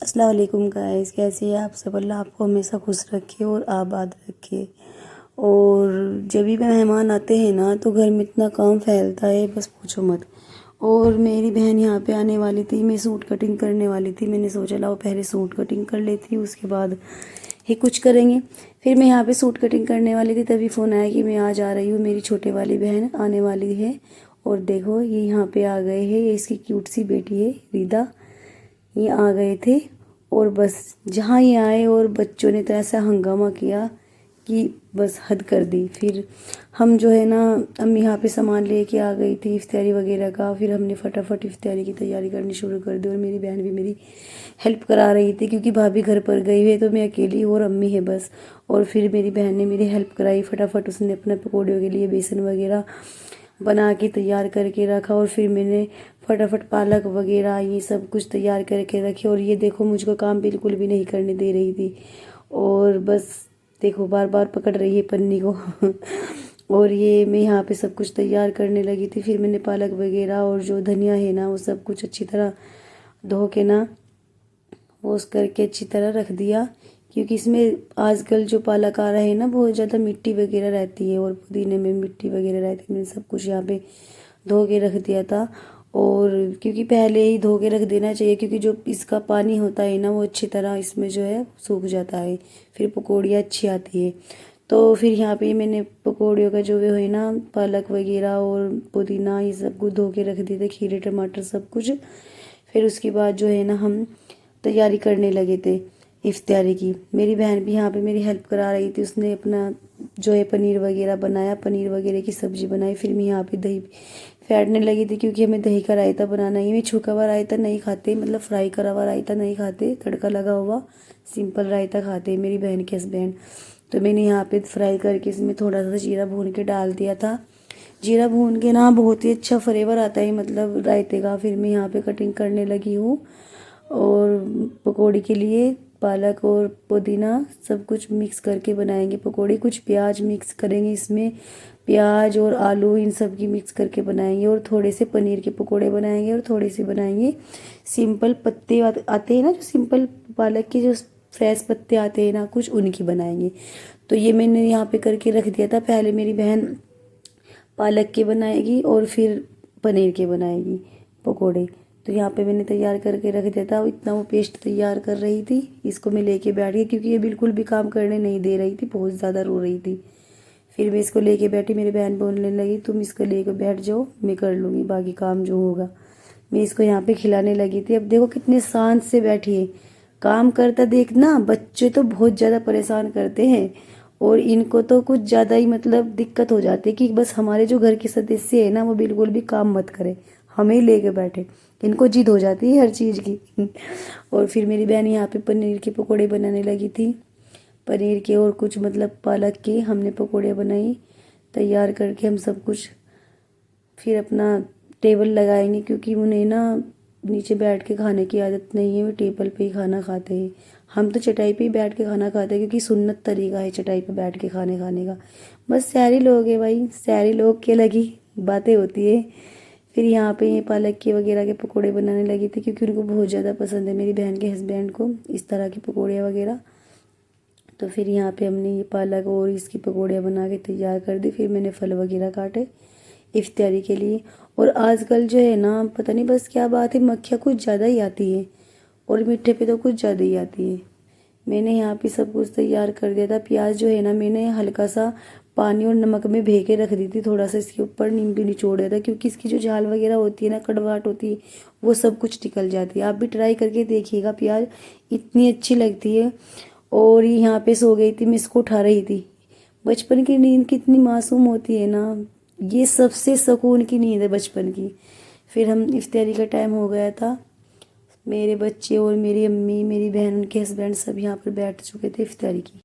अस्सलाम वालेकुम गाइस, कैसे हैं आप सब। अल्लाह आपको हमेशा खुश रखे और आबाद रखे। और जब भी मेहमान आते हैं ना तो घर में इतना काम फैलता है, बस पूछो मत। और मेरी बहन यहाँ पे आने वाली थी, मैं सूट कटिंग करने वाली थी। मैंने सोचा लाओ पहले सूट कटिंग कर लेती हूँ, उसके बाद ही कुछ करेंगे। फिर मैं यहाँ पे सूट कटिंग करने वाली थी, तभी फ़ोन आया कि मैं आज आ रही हूँ, मेरी छोटे वाली बहन आने वाली है। और देखो ये यहाँ पे आ गए हैं, ये इसकी क्यूट सी बेटी है रिदा, ये आ गए थे। और बस जहाँ ये आए और बच्चों ने तो ऐसा हंगामा किया कि बस हद कर दी। फिर हम जो है ना, अम्मी यहाँ पे सामान लेके आ गई थी इफ्तारी वगैरह का। फिर हमने फटाफट इफ्तारी की तैयारी करनी शुरू कर दी। और मेरी बहन भी मेरी हेल्प करा रही थी, क्योंकि भाभी घर पर गई हुई है तो मैं अकेली और अम्मी है बस। और फिर मेरी बहन ने मेरी हेल्प कराई, फटाफट उसने अपने पकौड़े के लिए बेसन वगैरह बना के तैयार करके रखा। और फिर मैंने फटाफट पालक वगैरह ये सब कुछ तैयार करके रखे। और ये देखो मुझको काम बिल्कुल भी नहीं करने दे रही थी, और बस देखो बार बार पकड़ रही है पन्नी को। और ये मैं यहाँ पे सब कुछ तैयार करने लगी थी। फिर मैंने पालक वगैरह और जो धनिया है ना वो सब कुछ अच्छी तरह धो के ना वॉश करके अच्छी तरह रख दिया, क्योंकि इसमें आजकल जो पालक आ रहा है ना बहुत ज़्यादा मिट्टी वगैरह रहती है और पुदीने में मिट्टी वगैरह रहती है। मैंने सब कुछ यहाँ पे धो के रख दिया था। और क्योंकि पहले ही धो के रख देना चाहिए, क्योंकि जो इसका पानी होता है ना वो अच्छी तरह इसमें जो है सूख जाता है, फिर पकौड़ियाँ अच्छी आती है। तो फिर यहाँ पे मैंने पकौड़ियों का जो है ना पालक वगैरह और पुदीना ये सब कुछ धो के रख दिए थे, खीरे टमाटर सब कुछ। फिर उसके बाद जो है ना हम तैयारी करने लगे थे इफ्तारी की। मेरी बहन भी यहाँ पे मेरी हेल्प करा रही थी, उसने अपना जो है पनीर वगैरह बनाया, पनीर वगैरह की सब्ज़ी बनाई। फिर मैं यहाँ पे दही फेंटने लगी थी, क्योंकि हमें दही का रायता बनाना है। मैं छुका हुआ रायता नहीं खाते, मतलब फ्राई करा हुआ रायता नहीं खाते, तड़का लगा हुआ सिंपल रायता खाते मेरी बहन के हस्बैंड। तो मैंने यहाँ पे फ्राई करके इसमें थोड़ा सा जीरा भून के डाल दिया था। जीरा भून के ना बहुत ही अच्छा फ्लेवर आता है मतलब रायते का। फिर मैं यहाँ पे कटिंग करने लगी हूँ। और पकौड़ी के लिए पालक और पुदीना सब कुछ मिक्स करके बनाएंगे पकौड़ी। कुछ प्याज मिक्स करेंगे इसमें, प्याज और आलू इन सब की मिक्स करके बनाएंगे। और थोड़े से पनीर के पकौड़े बनाएंगे, और थोड़े से बनाएंगे सिंपल पत्ते आते हैं ना, जो सिंपल पालक के जो फ्रेश पत्ते आते हैं ना कुछ, उनकी बनाएंगे। तो ये मैंने यहाँ पे करके रख दिया था। पहले मेरी बहन पालक के बनाएगी और फिर पनीर के बनाएगी पकोड़े। तो यहाँ पे मैंने तैयार करके रख दिया था। इतना वो पेस्ट तैयार कर रही थी, इसको मैं लेके बैठ गई, क्योंकि ये बिल्कुल भी काम करने नहीं दे रही थी, बहुत ज़्यादा रो रही थी। फिर मैं इसको लेके बैठी, मेरी बहन बोलने लगी तुम इसको लेके बैठ जाओ, मैं कर लूँगी बाकी काम जो होगा। मैं इसको यहाँ पे खिलाने लगी थी। अब देखो कितने शांत से बैठी है, काम करता देखना। बच्चे तो बहुत ज़्यादा परेशान करते हैं, और इनको तो कुछ ज़्यादा ही मतलब दिक्कत हो जाती है कि बस हमारे जो घर के सदस्य है ना वो बिल्कुल भी काम मत करे, हमें ही लेके बैठे। इनको जिद हो जाती है हर चीज़ की। और फिर मेरी बहन यहाँ पे पनीर के पकोड़े बनाने लगी थी, पनीर के और कुछ मतलब पालक के हमने पकोड़े बनाई तैयार करके। हम सब कुछ फिर अपना टेबल लगाएंगे, क्योंकि उन्हें ना नीचे बैठ के खाने की आदत नहीं है, वो टेबल पे ही खाना खाते हैं। हम तो चटाई पे ही बैठ के खाना खाते हैं, क्योंकि सुन्नत तरीका है चटाई पे बैठ के खाने का। बस शहरी लोग हैं भाई, शहरी लोग के लगी बातें होती है। फिर यहाँ पे ये पालक के वगैरह के पकोड़े बनाने लगी थी, क्योंकि उनको बहुत ज़्यादा पसंद है मेरी बहन के हस्बैंड को इस तरह के पकोड़े वगैरह। तो फिर यहाँ पे हमने ये पालक और इसकी पकौड़ियाँ बना के तैयार कर दी। फिर मैंने फल वगैरह काटे इफ्तारी के लिए। और आजकल जो है ना पता नहीं बस क्या बात है, मक्खियाँ कुछ ज़्यादा ही आती है, और मीठे पे तो कुछ ज़्यादा ही आती है। मैंने यहाँ पे सब कुछ तैयार कर दिया था। प्याज जो है ना मैंने हल्का सा पानी और नमक में भे के रख दी थी, थोड़ा सा इसके ऊपर नींबू निचोड़ दिया था, क्योंकि इसकी जो झाल वगैरह होती है ना, कड़वाहट होती है, वो सब कुछ निकल जाती है। आप भी ट्राई करके देखिएगा, प्याज इतनी अच्छी लगती है। और ये यहाँ पे सो गई थी, मैं इसको उठा रही थी। बचपन की नींद कितनी मासूम होती है ना, ये सबसे सुकून की नींद है बचपन की। फिर हम इफ्तारी का टाइम हो गया था, मेरे बच्चे और मेरी अम्मी, मेरी बहन, उनके हस्बैंड सब यहाँ पर बैठ चुके थे इफ्तारी की।